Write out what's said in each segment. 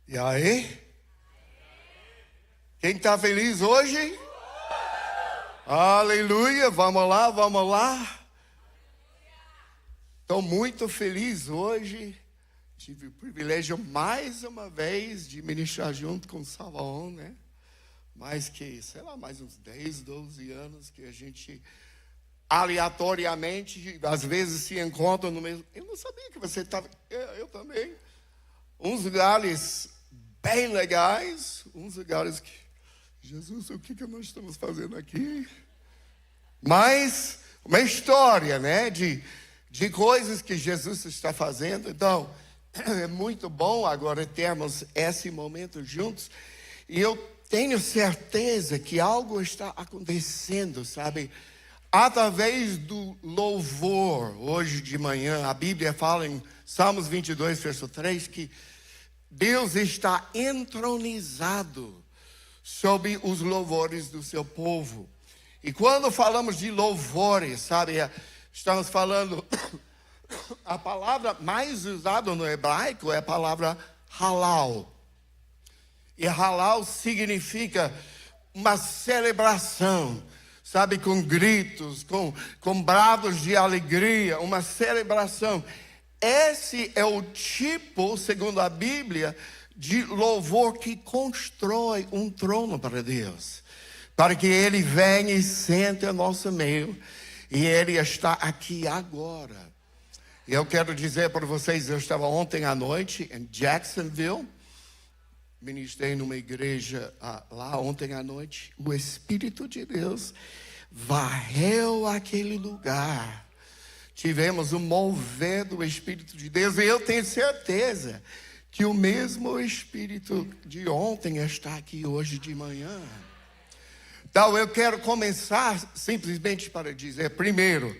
E aí? Quem está feliz hoje? Aleluia, vamos lá, vamos lá. Estou muito feliz hoje. Tive o privilégio mais uma vez de ministrar junto com o Salvaon, né? Mais que, sei lá, mais uns 10, 12 anos que a gente aleatoriamente, às vezes se encontra no mesmo... Eu não sabia que você estava... Eu também. Uns lugares bem legais, uns lugares que... Jesus, o que nós estamos fazendo aqui? Mas uma história, né? De coisas que Jesus está fazendo. Então, é muito bom agora termos esse momento juntos. E eu tenho certeza que algo está acontecendo, sabe? Através do louvor. Hoje de manhã, a Bíblia fala em Salmos 22, verso 3, que Deus está entronizado sobre os louvores do seu povo. E quando falamos de louvores, sabe, estamos falando, a palavra mais usada no hebraico é a palavra halal. E halal significa uma celebração, sabe, com gritos, com brados de alegria, uma celebração. Esse é o tipo, segundo a Bíblia, de louvor que constrói um trono para Deus, para que Ele venha e sente ao nosso meio, e Ele está aqui agora. E eu quero dizer para vocês, eu estava ontem à noite em Jacksonville, ministrei numa igreja lá ontem à noite. O Espírito de Deus varreu aquele lugar. Tivemos um mover do Espírito de Deus, e eu tenho certeza que o mesmo Espírito de ontem está aqui hoje de manhã. Então eu quero começar simplesmente para dizer, primeiro,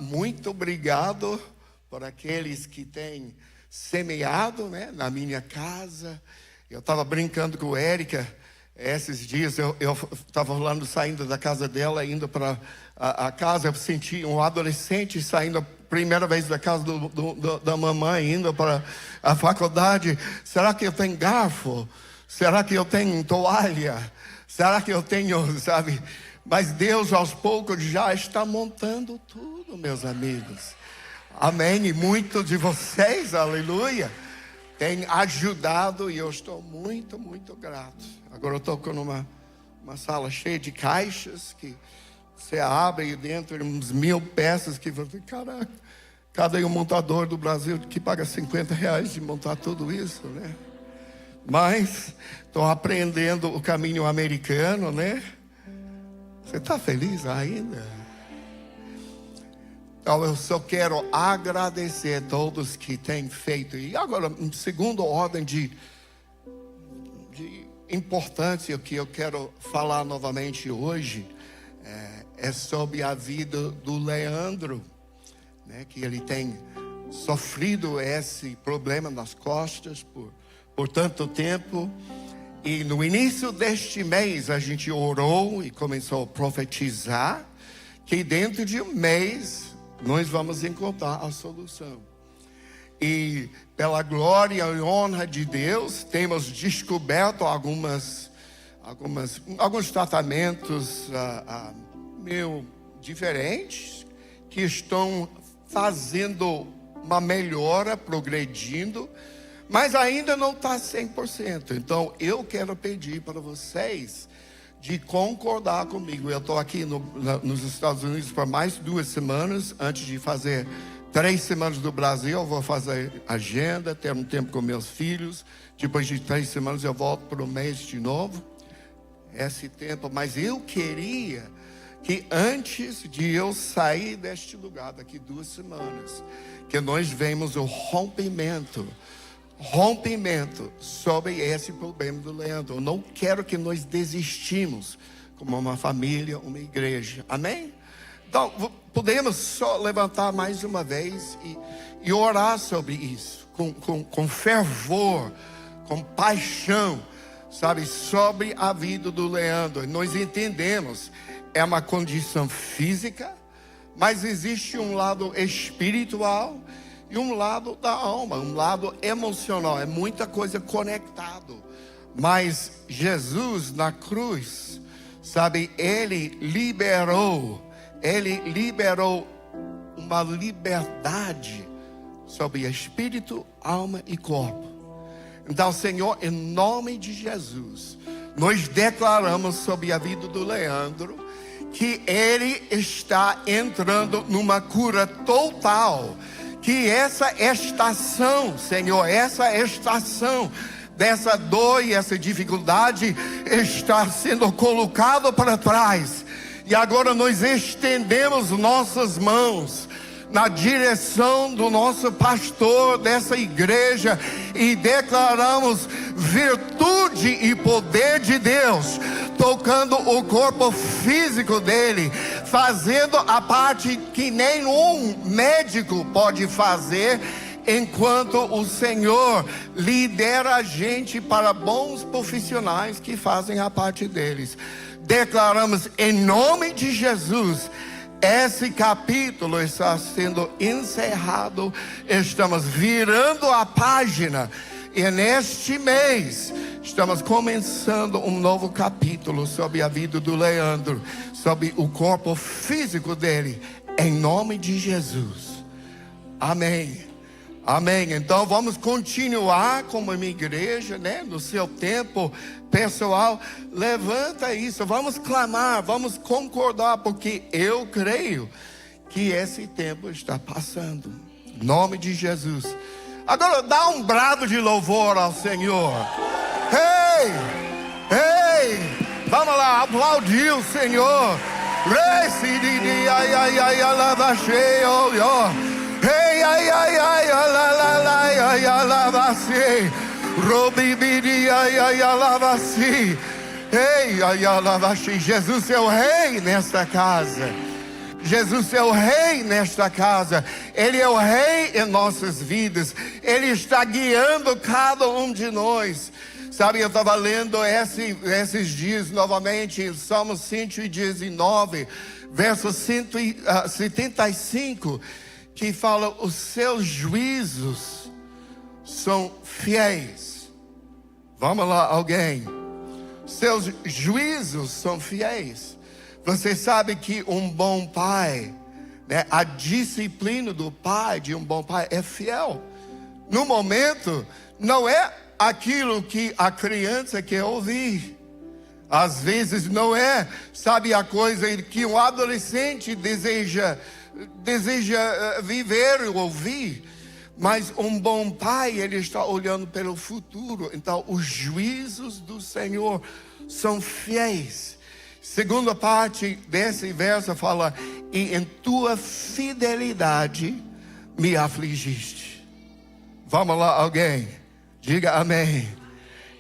muito obrigado por aqueles que têm semeado, né, na minha casa. Eu estava brincando com a Érica esses dias, eu estava rolando, saindo da casa dela, indo para a casa, eu senti um adolescente saindo a primeira vez da casa da mamãe, indo para a faculdade. Será que eu tenho garfo? Será que eu tenho toalha? Será que eu tenho, sabe? Mas Deus aos poucos já está montando tudo, meus amigos. Amém? E muitos de vocês, aleluia, têm ajudado, e eu estou muito, muito grato. Agora eu estou com uma sala cheia de caixas que você abre, e dentro uns 1000 peças que você, caraca, cadê o montador do Brasil que paga R$50 de montar tudo isso, né? Mas estou aprendendo o caminho americano, né? Você está feliz ainda? Então eu só quero agradecer a todos que têm feito. E agora, em segunda ordem de importância que eu quero falar novamente hoje, é sobre a vida do Leandro, né? Que ele tem sofrido esse problema nas costas por tanto tempo. E no início deste mês a gente orou e começou a profetizar que dentro de um mês nós vamos encontrar a solução. E pela glória e honra de Deus, temos descoberto alguns tratamentos meio diferentes, que estão fazendo uma melhora, progredindo, mas ainda não está 100%. Então eu quero pedir para vocês de concordar comigo. Eu estou aqui nos Estados Unidos por mais 2 semanas. Antes de fazer 3 semanas do Brasil, eu vou fazer agenda, ter um tempo com meus filhos. Depois de 3 semanas eu volto para o mês de novo. Esse tempo, mas eu queria que antes de eu sair deste lugar, daqui 2 semanas, que nós vemos o rompimento sobre esse problema do Leandro. Eu não quero que nós desistimos como uma família, uma igreja. Amém? Então, podemos só levantar mais uma vez e orar sobre isso, com fervor, com paixão, sabe, sobre a vida do Leandro. Nós entendemos, é uma condição física, mas existe um lado espiritual e um lado da alma, um lado emocional. É muita coisa conectado. Mas Jesus na cruz, sabe, Ele liberou uma liberdade sobre espírito, alma e corpo. Então, Senhor, em nome de Jesus, nós declaramos sobre a vida do Leandro que ele está entrando numa cura total. Que essa estação, Senhor, essa estação dessa dor e essa dificuldade está sendo colocada para trás. E agora nós estendemos nossas mãos na direção do nosso pastor dessa igreja e declaramos virtude e poder de Deus tocando o corpo físico dele, fazendo a parte que nenhum médico pode fazer, enquanto o Senhor lidera a gente para bons profissionais que fazem a parte deles. Declaramos em nome de Jesus, esse capítulo está sendo encerrado, estamos virando a página e neste mês estamos começando um novo capítulo sobre a vida do Leandro, sobre o corpo físico dele, em nome de Jesus. Amém. Amém. Então vamos continuar como uma igreja, né? No seu tempo pessoal, levanta isso, vamos clamar, vamos concordar, porque eu creio que esse tempo está passando. Em nome de Jesus. Agora dá um brado de louvor ao Senhor. Ei! Ei! Vamos lá, aplaudir o Senhor. Ei, ai, ai, ai, la, la, la, ai, alava-se. Robibidi, ai, ai, alava-se. Ei, ai, alava-se. Jesus é o rei nesta casa. Jesus é o rei nesta casa. Ele é o rei em nossas vidas. Ele está guiando cada um de nós. Sabe, eu estava lendo esses dias novamente em Salmo 119, verso 175, que fala: os seus juízos são fiéis. Vamos lá, alguém. Seus juízos são fiéis. Você sabe que um bom pai, né, a disciplina do pai, de um bom pai, é fiel. No momento, não é aquilo que a criança quer ouvir. Às vezes não é, sabe, a coisa que um adolescente deseja viver e ouvir. Mas um bom pai, ele está olhando pelo futuro. Então os juízos do Senhor são fiéis. Segunda parte desse verso fala: e em tua fidelidade me afligiste. Vamos lá, alguém, diga amém.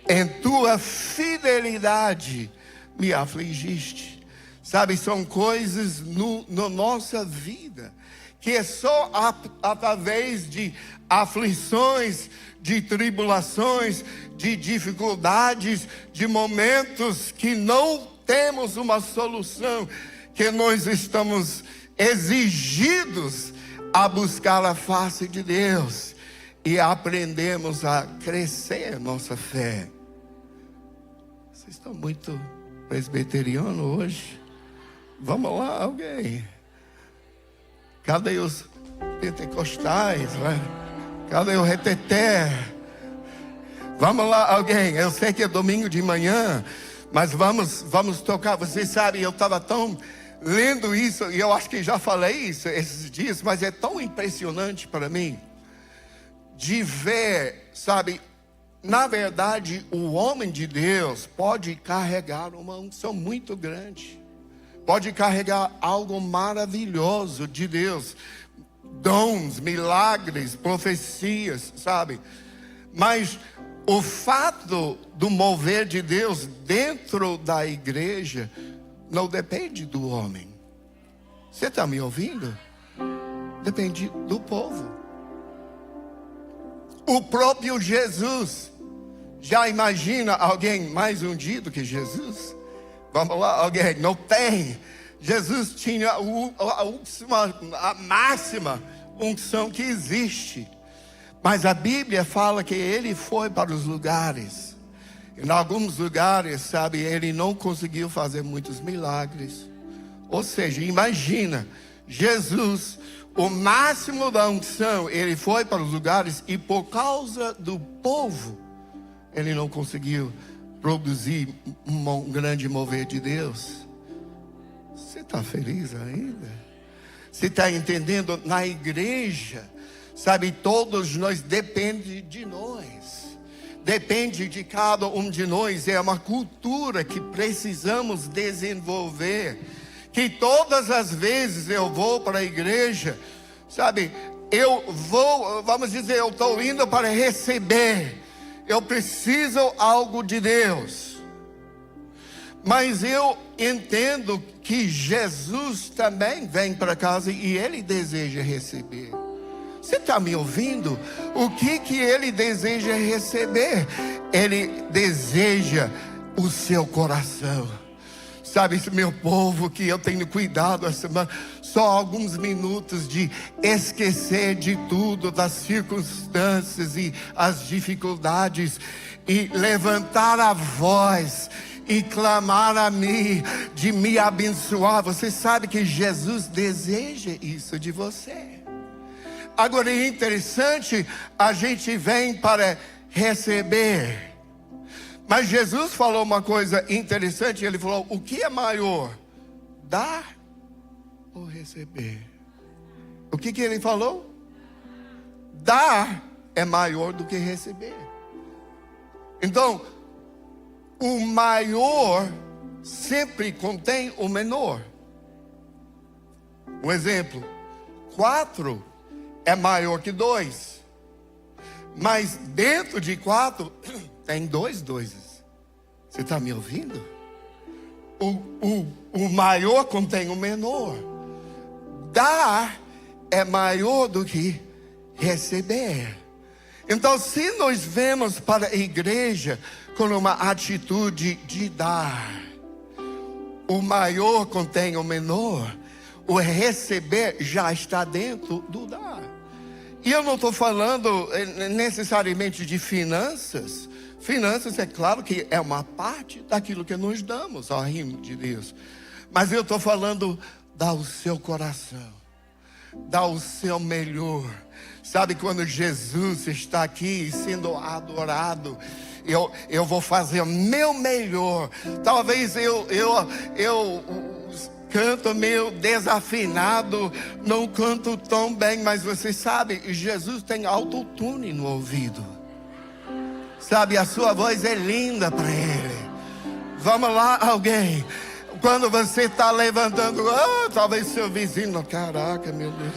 Em tua fidelidade me afligiste. Sabe, são coisas na nossa vida que é só através de aflições, de tribulações, de dificuldades, de momentos que não temos uma solução, que nós estamos exigidos a buscar a face de Deus e aprendemos a crescer a nossa fé. Vocês estão muito presbiteriano hoje? Vamos lá, alguém. Cadê os pentecostais? Né? Cadê o reteté? Vamos lá, alguém. Eu sei que é domingo de manhã, mas vamos tocar. Vocês sabem, eu estava tão lendo isso, e eu acho que já falei isso esses dias, mas é tão impressionante para mim de ver, sabe, na verdade, o homem de Deus pode carregar uma unção muito grande. Pode carregar algo maravilhoso de Deus, dons, milagres, profecias, sabe? Mas o fato do mover de Deus dentro da igreja não depende do homem. Você está me ouvindo? Depende do povo. O próprio Jesus, já imagina alguém mais ungido que Jesus? Vamos lá, alguém, não tem. Jesus tinha a máxima unção que existe. Mas a Bíblia fala que ele foi para os lugares. Em alguns lugares, sabe, ele não conseguiu fazer muitos milagres. Ou seja, imagina, Jesus, o máximo da unção, ele foi para os lugares e por causa do povo, ele não conseguiu produzir um grande mover de Deus. Você está feliz ainda? Você está entendendo? Na igreja, sabe, todos nós, depende de nós. Depende de cada um de nós. É uma cultura que precisamos desenvolver. Que todas as vezes eu vou para a igreja, sabe, eu vou, vamos dizer, eu estou indo para receber. Eu preciso algo de Deus. Mas eu entendo que Jesus também vem para casa e Ele deseja receber. Você está me ouvindo? O que Ele deseja receber? Ele deseja o seu coração. Sabe, esse meu povo que eu tenho cuidado essa semana, só alguns minutos de esquecer de tudo, das circunstâncias e as dificuldades, e levantar a voz e clamar a mim, de me abençoar. Você sabe que Jesus deseja isso de você. Agora é interessante, a gente vem para receber. Mas Jesus falou uma coisa interessante. Ele falou, o que é maior? Dar ou receber? O que ele falou? Dar é maior do que receber. Então, o maior sempre contém o menor. Um exemplo, 4 é maior que 2. Mas dentro de 4 tem 2 dozes. Você está me ouvindo? O maior contém o menor. Dar é maior do que receber. Então, se nós vemos para a igreja com uma atitude de dar, o maior contém o menor, o receber já está dentro do dar. E eu não estou falando necessariamente de finanças. Finanças, é claro que é uma parte daquilo que nós damos ao reino de Deus. Mas eu estou falando, dá o seu coração, dá o seu melhor. Sabe, quando Jesus está aqui sendo adorado, eu vou fazer o meu melhor. Talvez eu canto meio desafinado, não canto tão bem, mas você sabe, Jesus tem autotune no ouvido. Sabe, a sua voz é linda para Ele. Vamos lá, alguém. Quando você está levantando, talvez seu vizinho, caraca, meu Deus.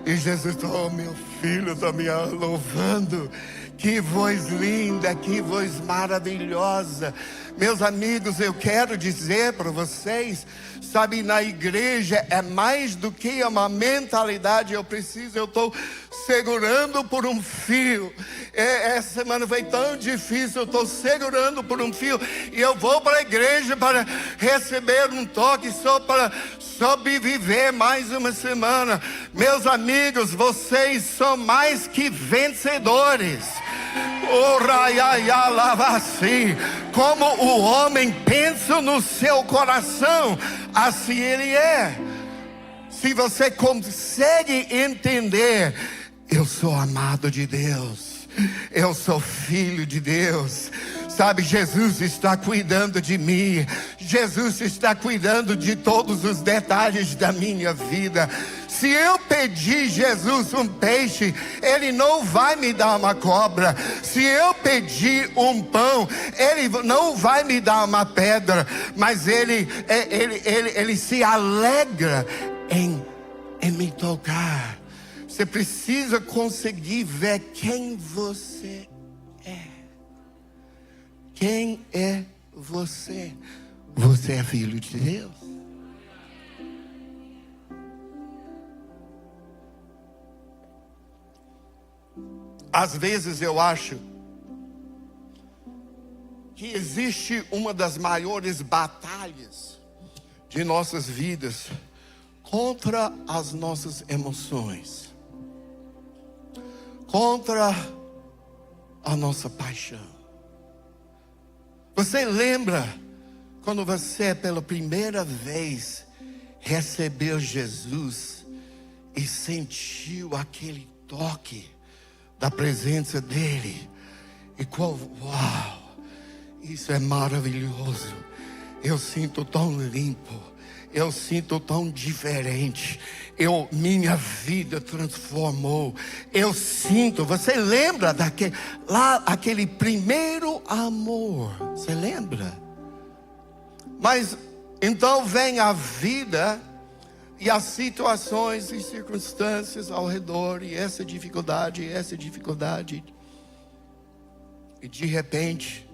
E Jesus, meu filho está me louvando. Que voz linda, que voz maravilhosa. Meus amigos, eu quero dizer para vocês, sabe, na igreja é mais do que uma mentalidade. Eu estou segurando por um fio. Essa semana foi tão difícil, eu estou segurando por um fio. E eu vou para a igreja para receber um toque, só para sobreviver mais uma semana. Meus amigos, vocês são mais que vencedores. Como o homem pensa no seu coração, assim ele é. Se você consegue entender, eu sou amado de Deus, eu sou filho de Deus. Sabe, Jesus está cuidando de mim. Jesus está cuidando de todos os detalhes da minha vida. Se eu pedir Jesus um peixe, Ele não vai me dar uma cobra. Se eu pedir um pão, Ele não vai me dar uma pedra. Mas Ele se alegra em me tocar. Você precisa conseguir ver quem você é. Quem é você? Você é filho de Deus. Às vezes eu acho que existe uma das maiores batalhas de nossas vidas contra as nossas emoções. contra a nossa paixão. Você lembra quando você pela primeira vez recebeu Jesus e sentiu aquele toque da presença dele? E uau, isso é maravilhoso. Eu sinto tão limpo, eu sinto tão diferente. Minha vida transformou. Eu sinto, você lembra aquele primeiro amor? Você lembra? Mas então vem a vida e as situações e circunstâncias ao redor, e essa dificuldade. E de repente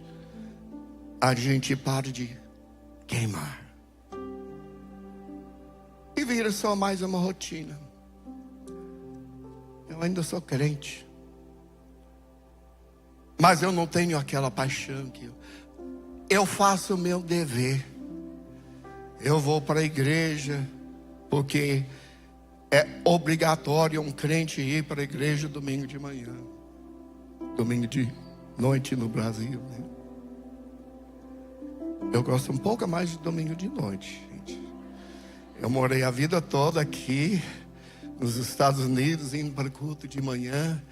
a gente para de queimar e vira só mais uma rotina. Eu ainda sou crente, mas eu não tenho aquela paixão que eu faço o meu dever. Eu vou para a igreja porque é obrigatório um crente ir para a igreja domingo de manhã, domingo de noite no Brasil, né? Eu gosto um pouco mais de domingo de noite, gente. Eu morei a vida toda aqui nos Estados Unidos, indo para o culto de manhã.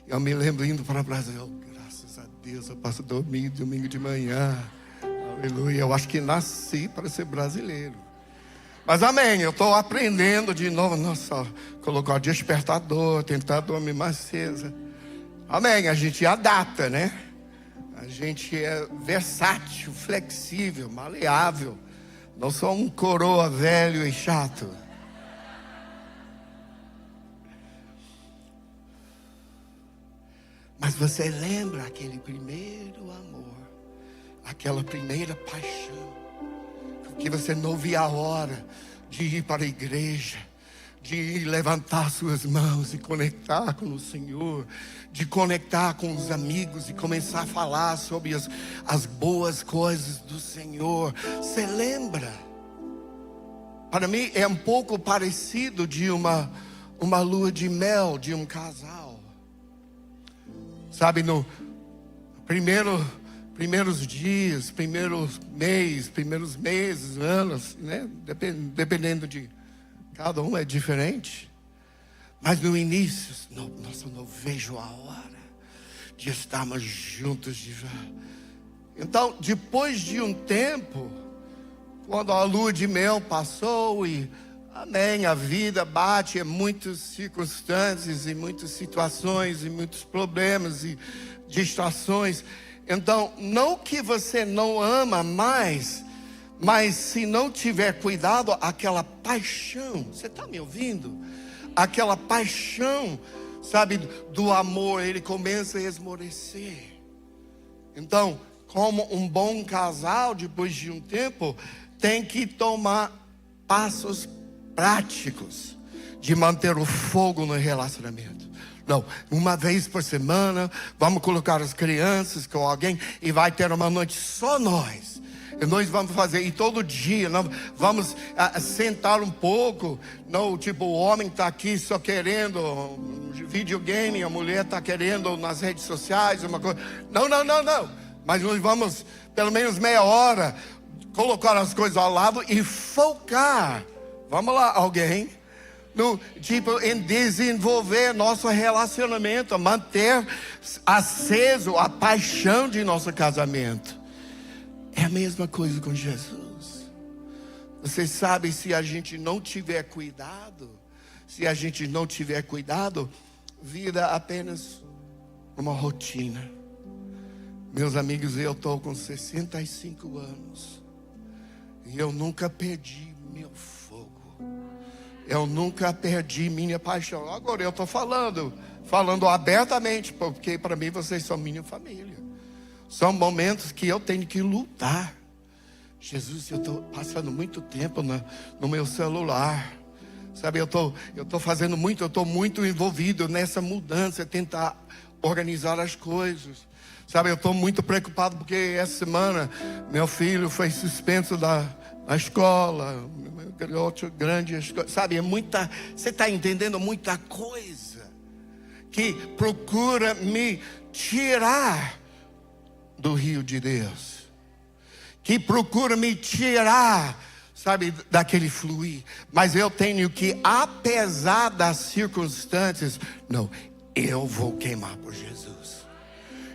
Eu me lembro indo para o Brasil. Graças a Deus, eu passo domingo de manhã. Aleluia. Eu acho que nasci para ser brasileiro. Mas amém, eu estou aprendendo de novo. Nossa, colocar despertador, tentar dormir mais cedo. Amém, a gente adapta, né? A gente é versátil, flexível, maleável. Não sou um coroa velho e chato. Mas você lembra aquele primeiro amor, aquela primeira paixão, que você não via a hora de ir para a igreja, de levantar suas mãos e conectar com o Senhor, de conectar com os amigos e começar a falar sobre as boas coisas do Senhor. Você lembra? Para mim é um pouco parecido de uma lua de mel de um casal. Sabe, no primeiros dias, primeiros meses, anos, né? Dependendo de cada um é diferente. Mas no início, nossa, eu não vejo a hora de estarmos juntos. Então, depois de um tempo, quando a lua de mel passou e, amém, a vida bate em muitas circunstâncias, e muitas situações, e muitos problemas e distrações. Então, não que você não ama mais, mas se não tiver cuidado, aquela paixão, você está me ouvindo? Aquela paixão, sabe, do amor, ele começa a esmorecer. Então, como um bom casal, depois de um tempo, tem que tomar passos práticos de manter o fogo no relacionamento. Não, uma vez por semana, vamos colocar as crianças com alguém e vai ter uma noite só nós. E nós vamos fazer, e todo dia nós vamos sentar um pouco. Não, tipo, o homem está aqui só querendo videogame, a mulher está querendo nas redes sociais, uma coisa. Não. Mas nós vamos, pelo menos meia hora, colocar as coisas ao lado e focar. Vamos lá, alguém? Em desenvolver nosso relacionamento, manter aceso a paixão de nosso casamento. É a mesma coisa com Jesus. Você sabe, se a gente não tiver cuidado, vira apenas uma rotina. Meus amigos, eu estou com 65 anos e eu nunca perdi meu fogo. Eu nunca perdi minha paixão. Agora eu estou falando abertamente, porque para mim vocês são minha família. São momentos que eu tenho que lutar. Jesus, eu estou passando muito tempo no meu celular. Sabe, eu estou fazendo muito, eu estou muito envolvido nessa mudança, tentar organizar as coisas. Sabe, eu estou muito preocupado porque essa semana meu filho foi suspenso da escola, grande escola. Sabe, você está entendendo muita coisa. que procura me tirar do rio de Deus, que procura me tirar, sabe, daquele fluir. Mas eu tenho que, apesar das circunstâncias, não, eu vou queimar por Jesus.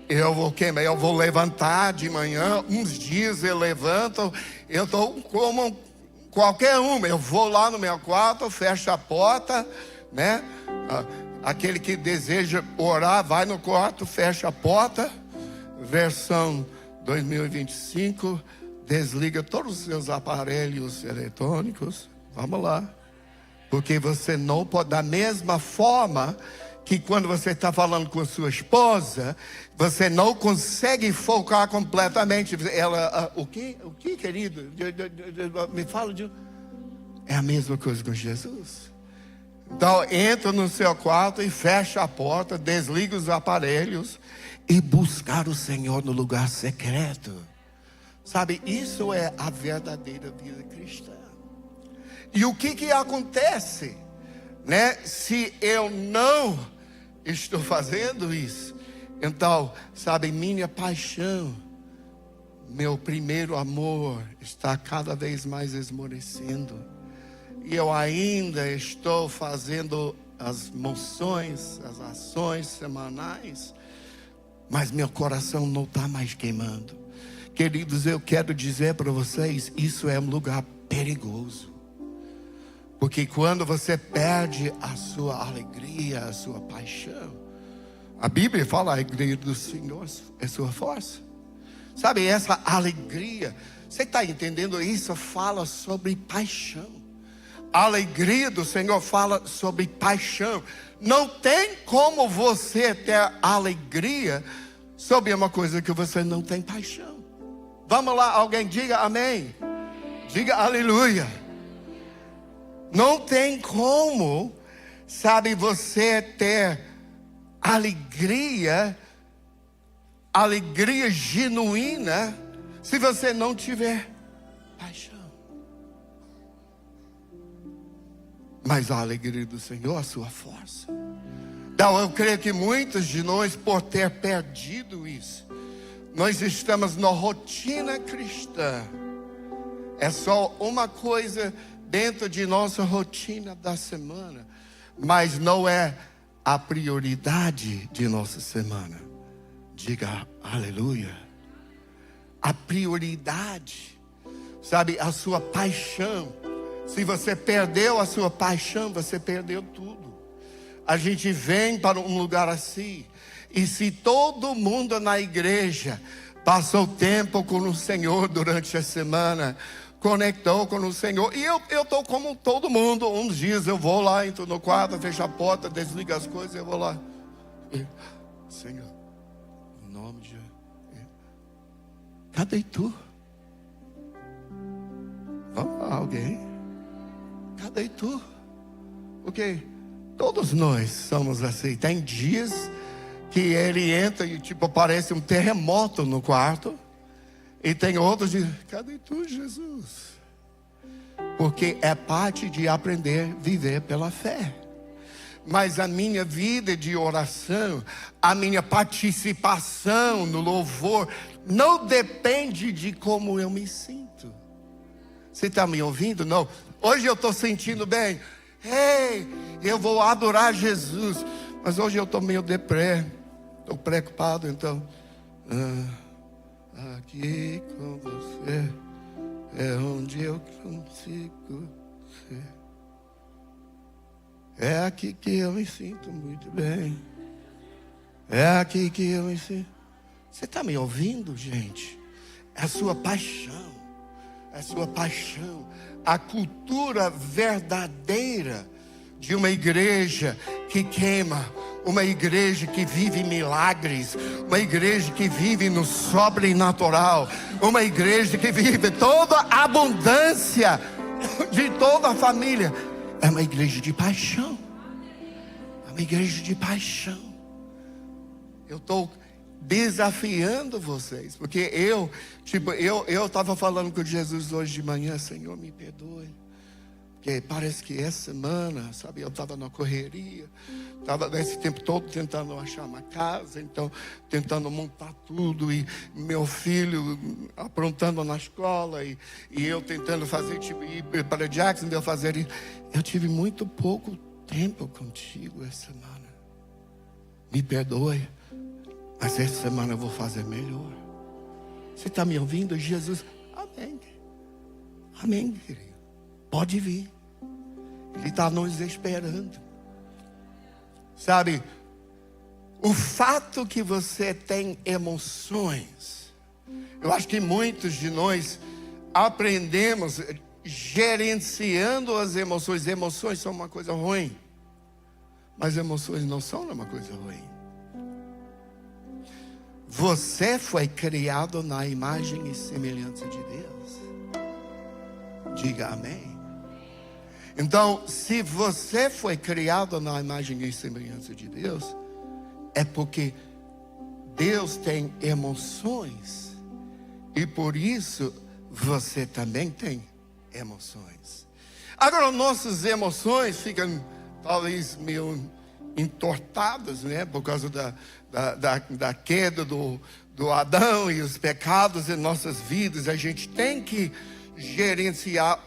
Eu vou queimar, eu vou levantar de manhã. Uns dias eu levanto, eu estou como qualquer um. Eu vou lá no meu quarto, fecho a porta, né? Aquele que deseja orar, vai no quarto, fecha a porta. Versão 2025, desliga todos os seus aparelhos eletrônicos. Vamos lá. Porque você não pode, da mesma forma que quando você está falando com a sua esposa, você não consegue focar completamente. Ela, o que, querido? Me fala de... É a mesma coisa com Jesus. Então, entra no seu quarto e fecha a porta, desliga os aparelhos e buscar o Senhor no lugar secreto. Sabe, isso é a verdadeira vida cristã. E o que acontece, né? Se eu não estou fazendo isso, então, sabe, minha paixão, meu primeiro amor está cada vez mais esmorecendo. E eu ainda estou fazendo as moções, as ações semanais, mas meu coração não está mais queimando. Queridos, eu quero dizer para vocês, isso é um lugar perigoso. Porque quando você perde a sua alegria, a sua paixão, a Bíblia fala, a alegria do Senhor é sua força. Sabe, essa alegria, você está entendendo? Isso fala sobre paixão. A alegria do Senhor fala sobre paixão. Não tem como você ter alegria sobre uma coisa que você não tem paixão. Vamos lá, alguém diga amém. Diga aleluia. Não tem como, sabe, você ter alegria genuína, se você não tiver paixão. Mas a alegria do Senhor é a sua força. Então eu creio que muitos de nós, por ter perdido isso, nós estamos na rotina cristã. É só uma coisa dentro de nossa rotina da semana, mas não é a prioridade de nossa semana. Diga aleluia. A prioridade, sabe, a sua paixão. Se você perdeu a sua paixão, você perdeu tudo. A gente vem para um lugar assim, e se todo mundo na igreja passou tempo com o Senhor durante a semana, conectou com o Senhor, e eu estou como todo mundo. Uns dias eu vou lá, entro no quarto, fecho a porta, desligo as coisas, eu vou lá. Senhor, em nome de Jesus, cadê tu? Vamos lá, alguém? Cadê tu? Porque todos nós somos assim. Tem dias que ele entra e tipo parece um terremoto no quarto. E tem outros que cadê tu, Jesus? Porque é parte de aprender a viver pela fé. Mas a minha vida de oração, a minha participação no louvor, não depende de como eu me sinto. Você está me ouvindo? Não. Hoje eu estou sentindo bem. Ei, eu vou adorar Jesus. Mas hoje eu estou meio deprê. Estou preocupado, então. Aqui com você é onde eu consigo ser. É aqui que eu me sinto muito bem. É aqui que eu me sinto. Você está me ouvindo, gente? É a sua paixão. É a sua paixão. A cultura verdadeira de uma igreja que queima, uma igreja que vive milagres, uma igreja que vive no sobrenatural, uma igreja que vive toda a abundância de toda a família. É uma igreja de paixão. É uma igreja de paixão. Eu estou desafiando vocês, porque eu estava falando com Jesus hoje de manhã. Senhor, me perdoe, Porque parece que essa semana, sabe, eu estava na correria, estava nesse tempo todo tentando achar uma casa, então tentando montar tudo, e meu filho aprontando na escola, e eu tentando fazer, tipo, ir para Jacksonville fazer isso. Eu tive muito pouco tempo contigo essa semana. Me perdoe, mas essa semana eu vou fazer melhor. Você está me ouvindo? Jesus, amém. Amém, querido. Pode vir. Ele está nos esperando. Sabe, o fato que você tem emoções, eu acho que muitos de nós aprendemos gerenciando as emoções. Emoções são uma coisa ruim, mas emoções não são uma coisa ruim. Você foi criado na imagem e semelhança de Deus. Diga amém. Então, se você foi criado na imagem e semelhança de Deus, é porque Deus tem emoções, e por isso você também tem emoções. Agora, nossas emoções ficam talvez meio entortadas, né? Por causa da queda do Adão e os pecados em nossas vidas. A gente tem que gerenciar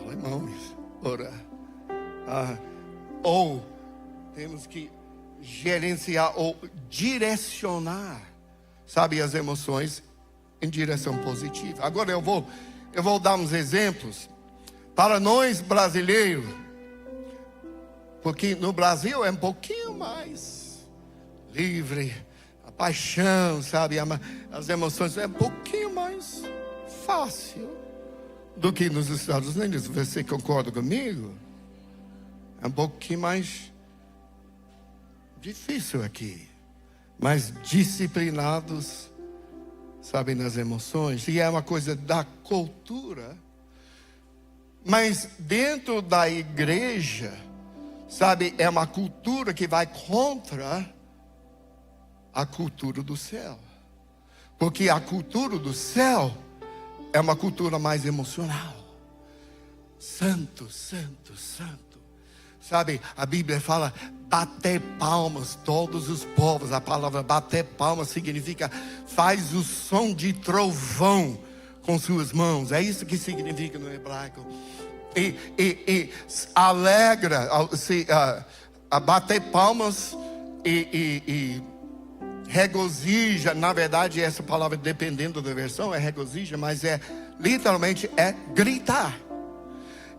alemão isso, ou temos que gerenciar ou direcionar, sabe, as emoções em direção positiva. Agora eu vou dar uns exemplos para nós brasileiros, porque no Brasil é um pouquinho mais livre, a paixão, sabe, as emoções é um pouquinho mais fácil do que nos Estados Unidos. Você concorda comigo? É um pouquinho mais difícil aqui, mais disciplinados, sabe, nas emoções. E é uma coisa da cultura. Mas dentro da igreja, sabe, é uma cultura que vai contra a cultura do céu. Porque a cultura do céu é uma cultura mais emocional. Santo, santo, santo. Sabe, a Bíblia fala, bater palmas todos os povos. A palavra bater palmas significa, faz o som de trovão com suas mãos. É isso que significa no hebraico. E alegra, a bater palmas e regozija. Na verdade, essa palavra, dependendo da versão, é regozija, mas literalmente é gritar.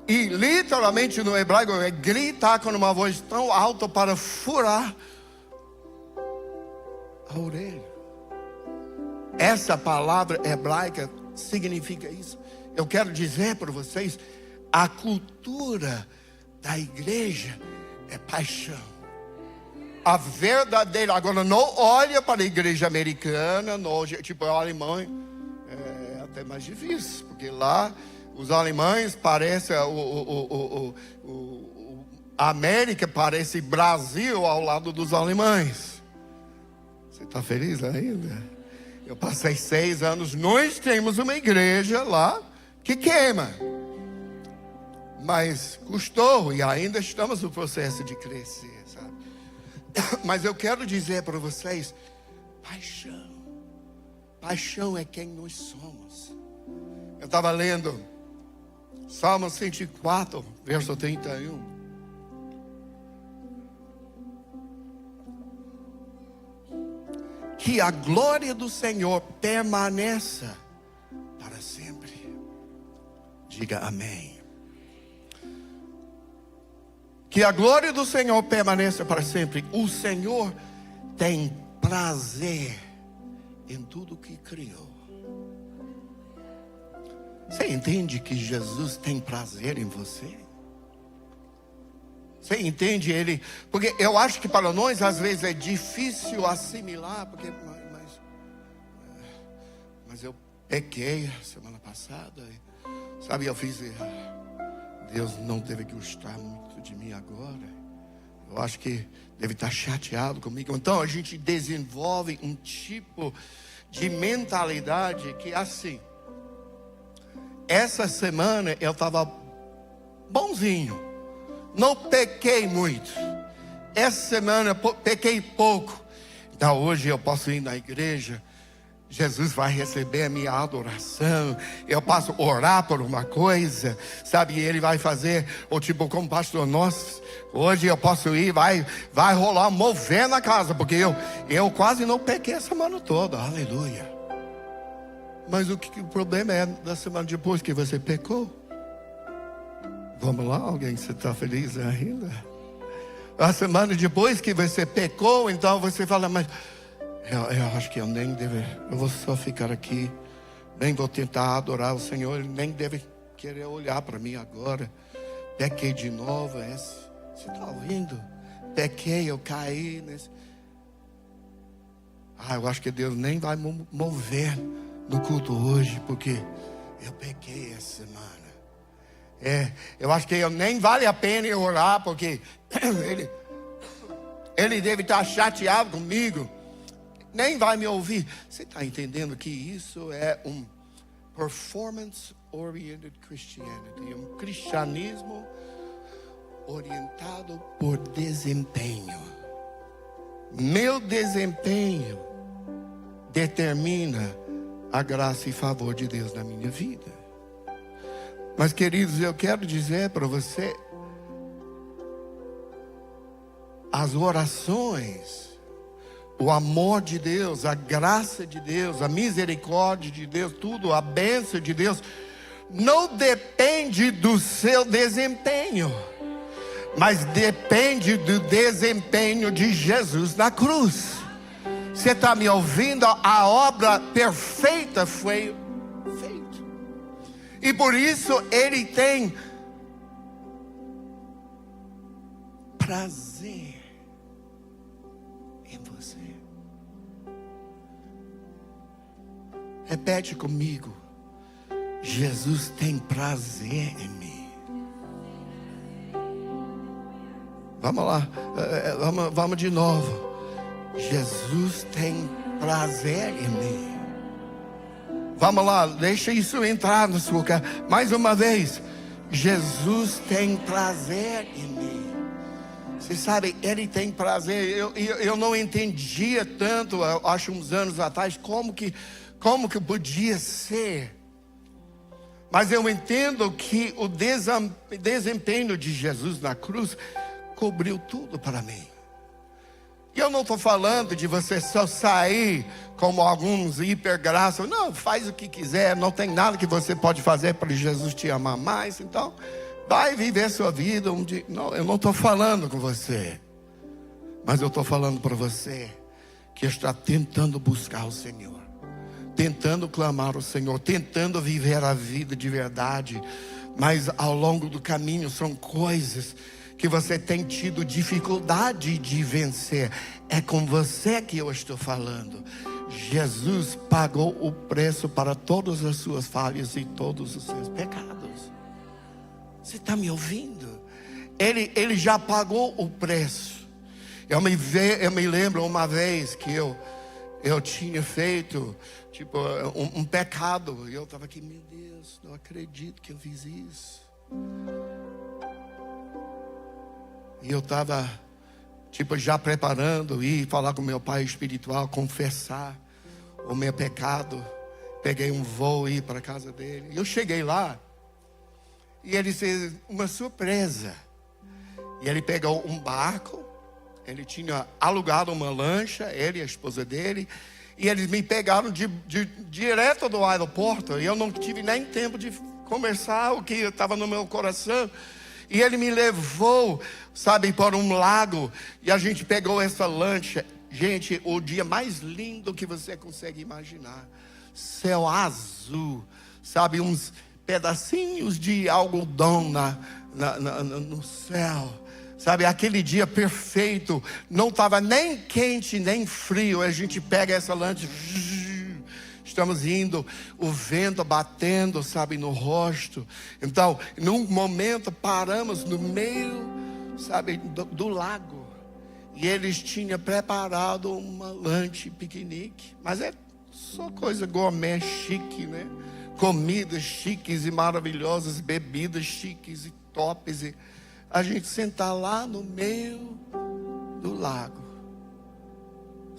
E literalmente no hebraico é gritar com uma voz tão alta para furar a orelha. Essa palavra hebraica significa isso. Eu quero dizer para vocês, a cultura da igreja é paixão. A verdadeira, agora não olha para a igreja americana, não, tipo a alemã, é até mais difícil, porque lá os alemães parecem, a América parece Brasil ao lado dos alemães. Você está feliz ainda? Eu passei 6 anos, nós temos uma igreja lá que queima. Mas custou e ainda estamos no processo de crescer, sabe? Mas eu quero dizer para vocês, paixão é quem nós somos. Eu estava lendo Salmo 104, verso 31. Que a glória do Senhor permaneça para sempre. Diga amém. Que a glória do Senhor permaneça para sempre. O Senhor tem prazer em tudo que criou. Você entende que Jesus tem prazer em você? Você entende ele? Porque eu acho que para nós às vezes é difícil assimilar, porque mas eu pequei semana passada, sabe, eu fiz, Deus não deve gostar muito de mim agora. Eu acho que deve estar chateado comigo. Então a gente desenvolve um tipo de mentalidade que assim, essa semana eu estava bonzinho, não pequei muito. Essa semana eu pequei pouco. Então hoje eu posso ir na igreja, Jesus vai receber a minha adoração, eu posso orar por uma coisa, sabe, e Ele vai fazer, ou tipo como pastor, nossa, hoje eu posso ir, vai rolar mover na casa, porque eu quase não pequei a semana toda, aleluia. Mas o problema é da semana depois que você pecou. Vamos lá, alguém, você está feliz ainda? A semana depois que você pecou, então você fala, mas eu acho que eu nem devo, eu vou só ficar aqui, nem vou tentar adorar o Senhor, Ele nem deve querer olhar para mim agora. Pequei de novo, você está ouvindo? Pequei, eu caí nesse... eu acho que Deus nem vai mover no culto hoje, porque eu pequei essa semana. Eu acho que nem vale a pena eu orar, porque ele deve estar chateado comigo, nem vai me ouvir. Você está entendendo que isso é um performance-oriented Christianity, um cristianismo orientado por desempenho. Meu desempenho determina a graça e favor de Deus na minha vida. Mas queridos, eu quero dizer para você, as orações, o amor de Deus, a graça de Deus, a misericórdia de Deus, tudo, a bênção de Deus, não depende do seu desempenho, mas depende do desempenho de Jesus na cruz. Você está me ouvindo? A obra perfeita foi feita. E por isso Ele tem prazer em você. Repete comigo. Jesus tem prazer em mim. Vamos lá, vamos de novo. Jesus tem prazer em mim. Vamos lá, deixa isso entrar na sua cara. Mais uma vez. Jesus tem prazer em mim. Você sabe, Ele tem prazer. Eu não entendia tanto, eu acho uns anos atrás, como que podia ser. Mas eu entendo que o desempenho de Jesus na cruz cobriu tudo para mim. E eu não estou falando de você só sair como alguns hipergraças. Não, faz o que quiser, não tem nada que você pode fazer para Jesus te amar mais. Então, vai viver sua vida. Não, eu não estou falando com você. Mas eu estou falando para você que está tentando buscar o Senhor, tentando clamar o Senhor, tentando viver a vida de verdade. Mas ao longo do caminho são coisas que você tem tido dificuldade de vencer. É com você que eu estou falando. Jesus pagou o preço para todas as suas falhas e todos os seus pecados. Você está me ouvindo? Ele já pagou o preço. Eu me lembro uma vez que eu tinha feito tipo um pecado. E eu estava aqui, meu Deus, não acredito que eu fiz isso. E eu estava, já preparando, ir falar com meu pai espiritual, confessar o meu pecado. Peguei um voo e ir para a casa dele. E eu cheguei lá, e ele fez uma surpresa. E ele pegou um barco, ele tinha alugado uma lancha, ele e a esposa dele. E eles me pegaram direto do aeroporto. E eu não tive nem tempo de conversar o que estava no meu coração. E ele me levou, para um lago. E a gente pegou essa lancha. Gente, o dia mais lindo que você consegue imaginar. Céu azul, uns pedacinhos de algodão no céu. Aquele dia perfeito. Não estava nem quente, nem frio. A gente pega essa lancha. Estamos indo, o vento batendo, no rosto. Então, num momento, paramos no meio, do lago. E eles tinham preparado uma lanche piquenique. Mas é só coisa gourmet chique, né? comidas chiques e maravilhosas, bebidas chiques e tops, e a gente sentar lá no meio do lago.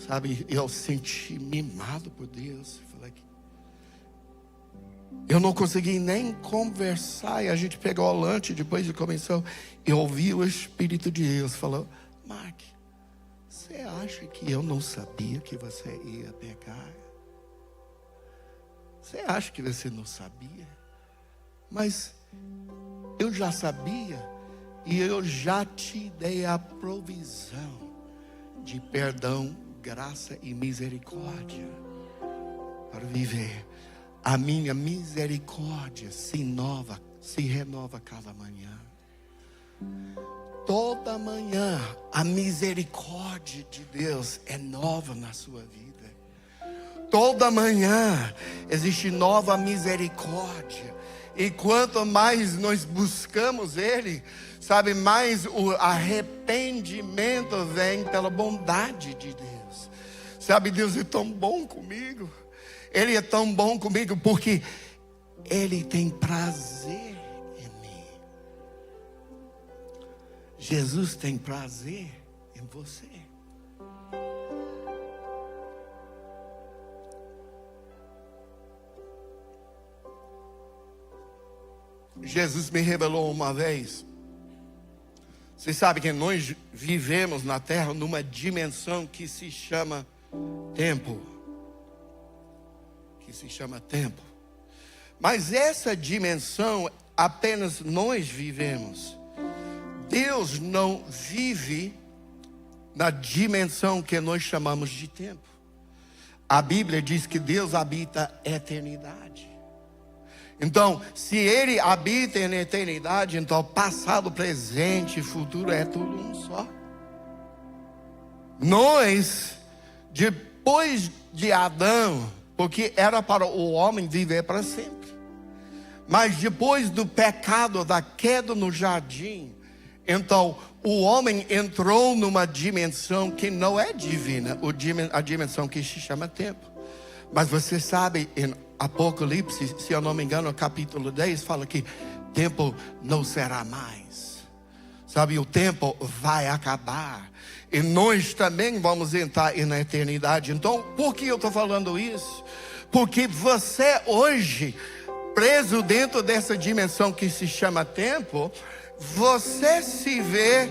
Sabe, eu senti mimado por Deus. Eu não consegui nem conversar. E a gente pegou o lanche depois de começar. Eu ouvi o Espírito de Deus falou: Mark, você acha que eu não sabia que você ia pecar? Você acha que você não sabia? Mas eu já sabia. E eu já te dei a provisão de perdão, graça e misericórdia para viver. A minha misericórdia se renova cada manhã. Toda manhã a misericórdia de Deus é nova na sua vida. Toda manhã existe nova misericórdia. E quanto mais nós buscamos Ele, sabe, mais o arrependimento vem pela bondade de Deus. Sabe, Deus é tão bom comigo. Ele é tão bom comigo porque Ele tem prazer em mim. Jesus tem prazer em você. Jesus me revelou uma vez. Você sabe que nós vivemos na terra numa dimensão que se chama tempo. Mas essa dimensão apenas nós vivemos. Deus não vive na dimensão que nós chamamos de tempo. A Bíblia diz que Deus habita a eternidade. Então, se Ele habita na eternidade, então passado, presente e futuro é tudo um só. Nós, depois de Adão, porque era para o homem viver para sempre, mas depois do pecado, da queda no jardim, então o homem entrou numa dimensão que não é divina, a dimensão que se chama tempo. Mas você sabe, em Apocalipse, se eu não me engano, capítulo 10, fala que tempo não será mais. Sabe, o tempo vai acabar. E nós também vamos entrar na eternidade. Então, por que eu estou falando isso? Porque você hoje, preso dentro dessa dimensão que se chama tempo, você se vê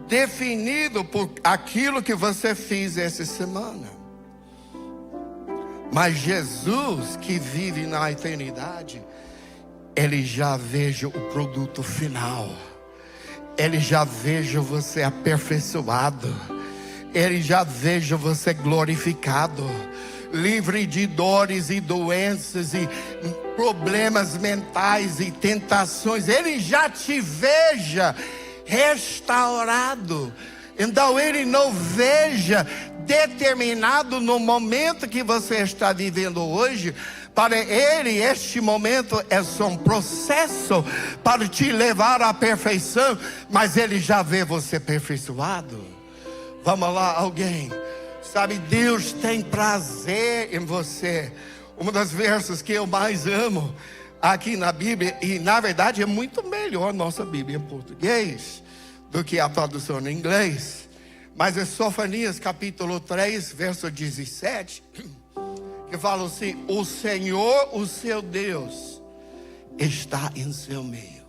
definido por aquilo que você fez essa semana. Mas Jesus, que vive na eternidade, Ele já veja o produto final. Ele já veja você aperfeiçoado. Ele já veja você glorificado, livre de dores e doenças e problemas mentais e tentações. Ele já te veja restaurado. Então Ele não veja determinado no momento que você está vivendo hoje. Para Ele este momento é só um processo para te levar à perfeição, mas Ele já vê você aperfeiçoado. Vamos lá, alguém. Sabe, Deus tem prazer em você. Uma das versos que eu mais amo aqui na Bíblia, e na verdade é muito melhor nossa Bíblia em português do que a tradução em inglês, mas é Sofonias capítulo 3, verso 17, que fala assim: o Senhor, o seu Deus, está em seu meio.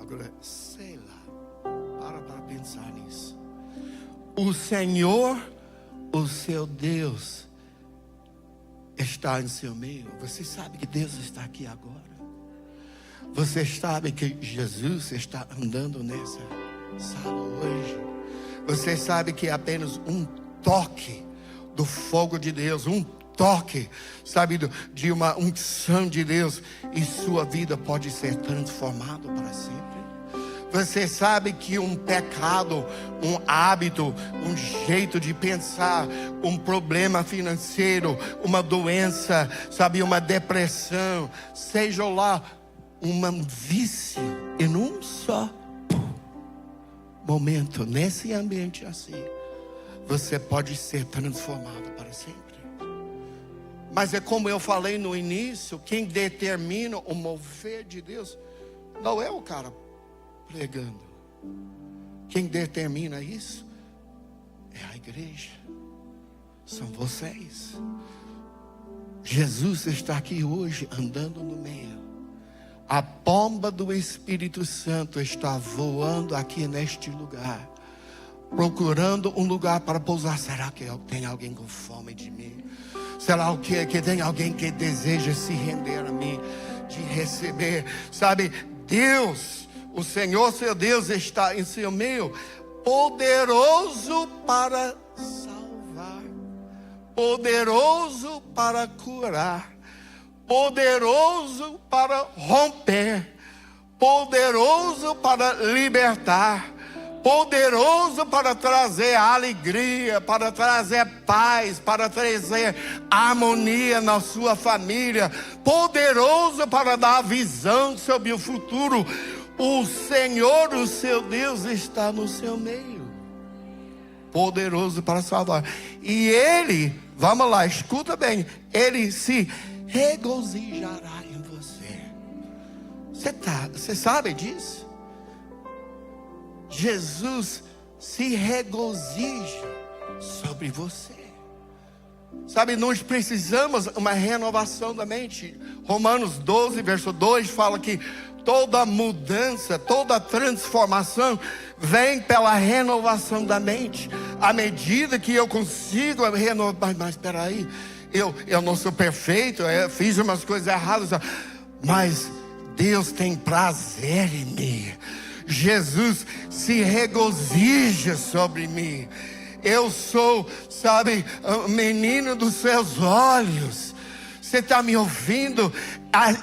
Agora, sei lá, para pensar nisso. O Senhor, o seu Deus, está em seu meio. Você sabe que Deus está aqui agora? Você sabe que Jesus está andando nessa sala hoje? Você sabe que é apenas um toque do fogo de Deus, um toque, sabe, de uma unção de Deus, e sua vida pode ser transformada para sempre. Você sabe que um pecado, um hábito, um jeito de pensar, um problema financeiro, uma doença, sabe, uma depressão, seja lá um vício, em um só momento, nesse ambiente assim, você pode ser transformado para sempre. Mas é como eu falei no início, quem determina o mover de Deus não é o cara pregando. Quem determina isso é a igreja. São vocês. Jesus está aqui hoje andando no meio. A pomba do Espírito Santo está voando aqui neste lugar, procurando um lugar para pousar. Será que tem alguém com fome de mim? Será que tem alguém que deseja se render a mim, de receber? Sabe, Deus, o Senhor seu Deus está em seu meio, poderoso para salvar, poderoso para curar, poderoso para romper, poderoso para libertar, poderoso para trazer alegria, para trazer paz, para trazer harmonia na sua família, poderoso para dar visão sobre o futuro. O Senhor, o seu Deus, está no seu meio, poderoso para salvar. E Ele, vamos lá, escuta bem, Ele se regozijará em você. Você sabe disso? Jesus se regozija sobre você. Sabe, nós precisamos uma renovação da mente. Romanos 12, verso 2 fala que toda mudança, toda transformação vem pela renovação da mente. À medida que eu consigo renovar, mas espera aí, eu não sou perfeito, eu fiz umas coisas erradas, mas Deus tem prazer em mim. Jesus se regozija sobre mim. Eu sou, sabe, menino dos seus olhos. Você está me ouvindo?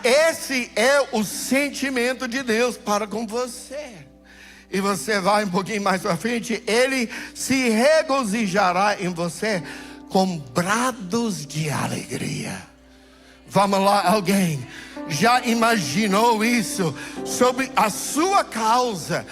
Esse é o sentimento de Deus para com você. E você vai um pouquinho mais para frente, Ele se regozijará em você com brados de alegria. Vamos lá, alguém já imaginou isso sobre a sua causa?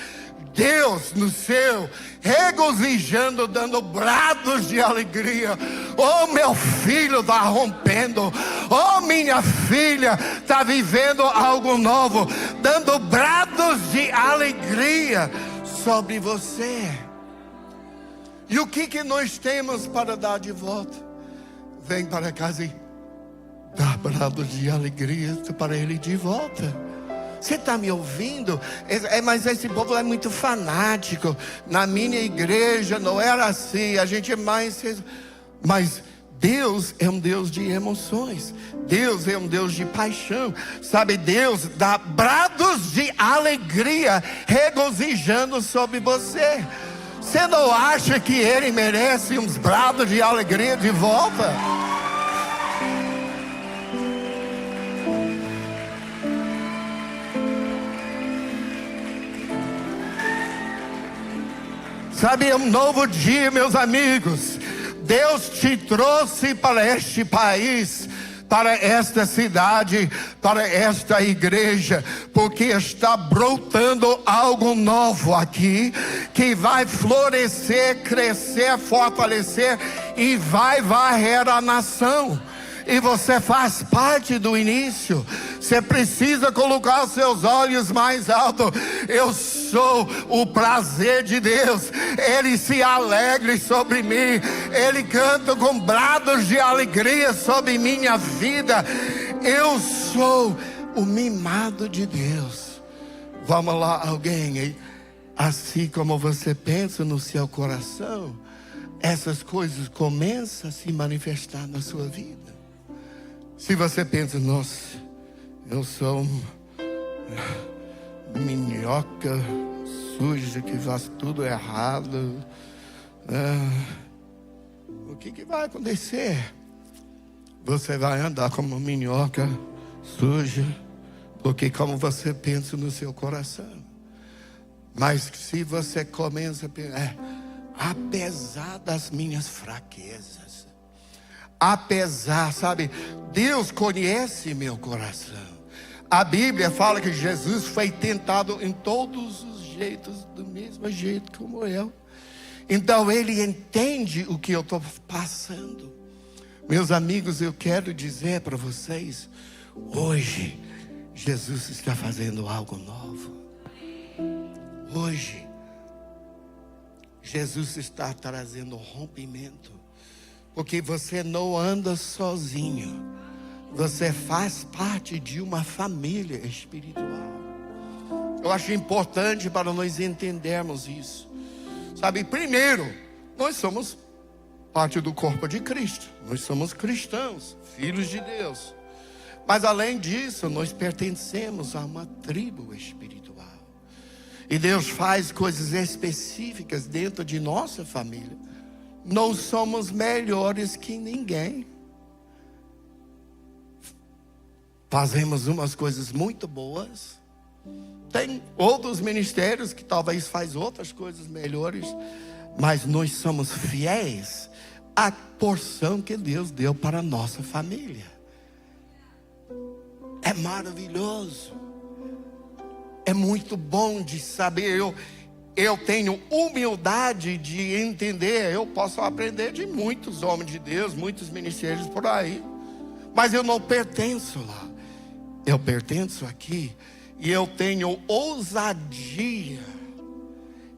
Deus no céu, regozijando, dando brados de alegria. Oh, meu filho está rompendo. Oh, minha filha está vivendo algo novo, dando brados de alegria sobre você. E o que nós temos para dar de volta? Vem para casa e dá brados de alegria para Ele de volta. Você está me ouvindo? Mas esse povo é muito fanático. Na minha igreja não era assim. A gente é mais... Mas Deus é um Deus de emoções. Deus é um Deus de paixão. Sabe, Deus dá brados de alegria, regozijando sobre você. Você não acha que Ele merece uns brados de alegria de volta? Sabe, é um novo dia, meus amigos. Deus te trouxe para este país, para esta cidade, para esta igreja, porque está brotando algo novo aqui, que vai florescer, crescer, fortalecer e vai varrer a nação. E você faz parte do início. Você precisa colocar os seus olhos mais alto. Eu sou o prazer de Deus. Ele se alegra sobre mim. Ele canta com brados de alegria sobre minha vida. Eu sou o mimado de Deus. Vamos lá, alguém. Assim como você pensa no seu coração, essas coisas começam a se manifestar na sua vida. Se você pensa, nossa, eu sou minhoca suja que faz tudo errado, o que vai acontecer? Você vai andar como uma minhoca suja, porque como você pensa no seu coração. Mas se você começa a pensar, apesar das minhas fraquezas, apesar, sabe, Deus conhece meu coração. A Bíblia fala que Jesus foi tentado em todos os jeitos, do mesmo jeito como eu. Então Ele entende o que eu estou passando. Meus amigos, eu quero dizer para vocês, hoje, Jesus está fazendo algo novo. Hoje, Jesus está trazendo rompimento. Porque você não anda sozinho. Você faz parte de uma família espiritual. Eu acho importante para nós entendermos isso. Sabe, primeiro, nós somos parte do corpo de Cristo. Nós somos cristãos, filhos de Deus. Mas além disso, nós pertencemos a uma tribo espiritual. E Deus faz coisas específicas dentro de nossa família. Não somos melhores que ninguém. Fazemos umas coisas muito boas. Tem outros ministérios que talvez faz outras coisas melhores. Mas nós somos fiéis à porção que Deus deu para a nossa família. É maravilhoso. É muito bom de saber. Eu tenho humildade de entender. Eu posso aprender de muitos homens de Deus, muitos ministérios por aí. Mas eu não pertenço lá. Eu pertenço aqui. E eu tenho ousadia.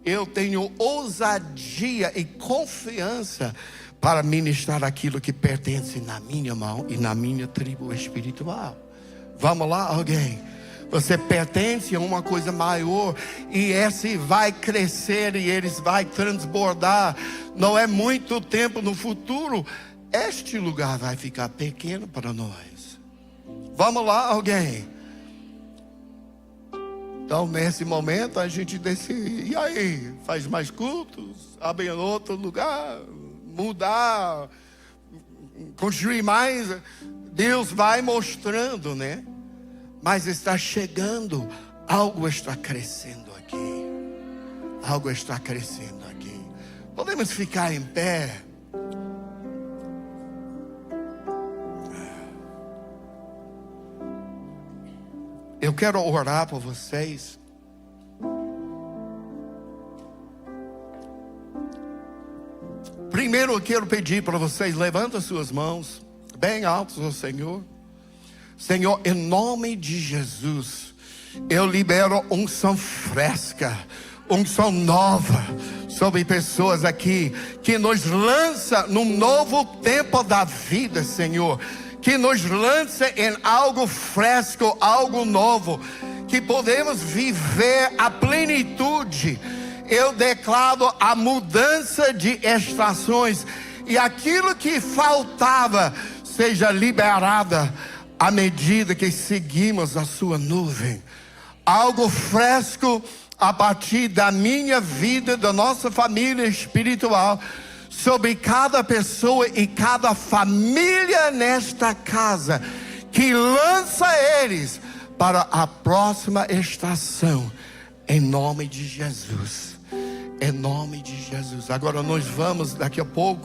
Eu tenho ousadia e confiança para ministrar aquilo que pertence na minha mão e na minha tribo espiritual. Vamos lá, alguém? Você pertence a uma coisa maior e esse vai crescer e eles vai transbordar. Não é muito tempo no futuro, este lugar vai ficar pequeno para nós. Vamos lá, alguém? Então, nesse momento, a gente decide, e aí? Faz mais cultos? Abre outro lugar? Mudar? Construir mais? Deus vai mostrando, né? Mas está chegando, algo está crescendo aqui. Algo está crescendo aqui. Podemos ficar em pé? Eu quero orar por vocês. Primeiro eu quero pedir para vocês, levanta suas mãos bem altas ao Senhor. Senhor, em nome de Jesus, eu libero unção fresca, unção nova sobre pessoas aqui, que nos lança num novo tempo da vida, Senhor. Que nos lança em algo fresco, algo novo, que podemos viver a plenitude. Eu declaro a mudança de estações, e aquilo que faltava seja liberada à medida que seguimos a sua nuvem. Algo fresco a partir da minha vida, da nossa família espiritual, sobre cada pessoa e cada família nesta casa, que lança eles para a próxima estação, em nome de Jesus. Em nome de Jesus. Agora nós vamos daqui a pouco